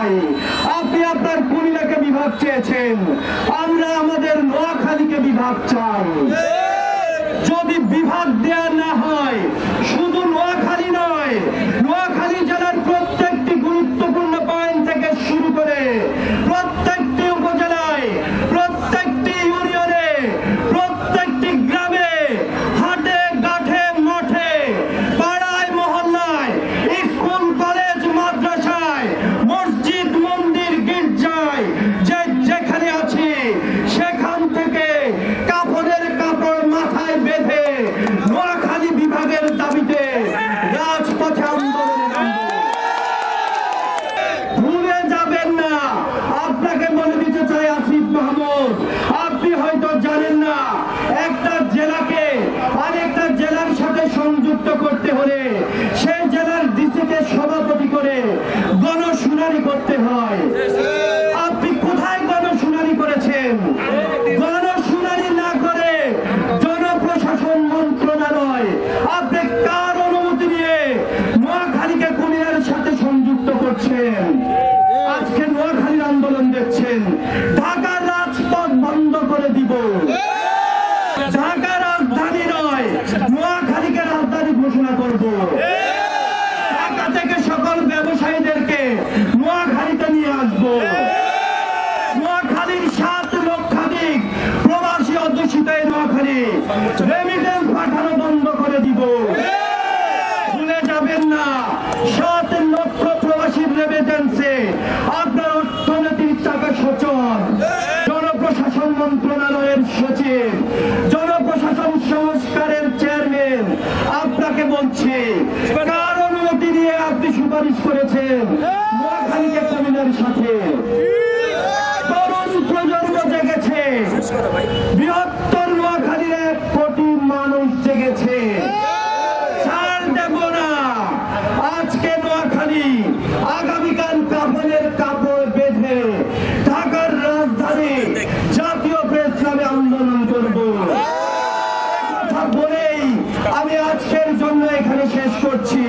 চাই। আপনি আপনার কুমিল্লাকে বিভাগ চেয়েছেন, আমরা আমাদের নোয়াখালীকে বিভাগ চাই। যদি বিভাগ দেয়া না হয়, শুধু নোয়াখালী নয়, নোয়াখালী জেলার প্রত্যেকটি গুরুত্বপূর্ণ পয়েন্ট থেকে শুরু করে প্রত্যেকটি উপজেলায়, প্রত্যেকটি ইউনিয়নে, প্রত্যেকটি গ্রামে, হাটে ঘাটে মাঠে, পাড়ায় মহল্লায়, স্কুল কলেজ মাদ্রাসায়, মসজিদ মন্দির গির্জায়, যেখানে আছি সেখান থেকে কাপড়ের কাপড় মাথায় বেঁধে নোয়াখালী বিভাগের দাবিতে রাজপথে আন্দোলন। ভুলে যাবেন না, আপনাকে বলে দিতে চাই আসিফ মাহমুদ, আপনি হয়তো জানেন না, একটা জেলাকে আরেকটা জেলার সাথে সংযুক্ত করতে হলে সেই জেলার ডিসিকে সভাপতি করে গণশুনানি করতে হয়। আপনি কোথায় গণশুনানি করেছেন? গণশুনানি না করে জনপ্রশাসন মন্ত্রণালয় আপনি কার অনুমতি নিয়ে নোয়াখালীকে কুমিল্লার সাথে সংযুক্ত করছেন? আজকে নোয়াখালীর আন্দোলন দেখছেন, ঢাকার রাজপথ বন্ধ করে দিব। ঢাকা রাজধানী নয়, নোয়াখালীকে রাজধানী ঘোষণা করব। ঢাকা থেকে সকল ব্যবসায়ীদেরকে নোয়াখালীতে নিয়ে আসবো। নোয়াখালীর 7 লক্ষাধিক প্রবাসী অধ্যুষিত এই নোয়াখালী রেমিটেন্স পাঠানো বন্ধ করে দিব। ভুলে যাবেন না, 7 লক্ষ প্রবাসীর রেমিটেন্সে আপনার অর্থনৈতিক চাকা সচল। জনপ্রশাসন মন্ত্রণালয়ের সচিব, জনপ্রশাসন সংস্কারের চেয়ারম্যান আপনাকে বলছি, কার অনুমতি নিয়ে আপনি সুপারিশ করেছেন নোয়াখালীকে কুমিল্লার সাথে? তরুণ প্রজন্ম জেগেছে, বৃহত্তর নোয়াখালীর 1 কোটি মানুষ জেগেছে। ছাড় দেব না। আজকে নোয়াখালী, আগামীকাল কাপড়ের কাপড় বেঁধে ঢাকার রাজধানী জাতীয় প্রেস ক্লাবে আন্দোলন করব। কথা বলেই আমি আজকের জন্য এখানে শেষ করছি।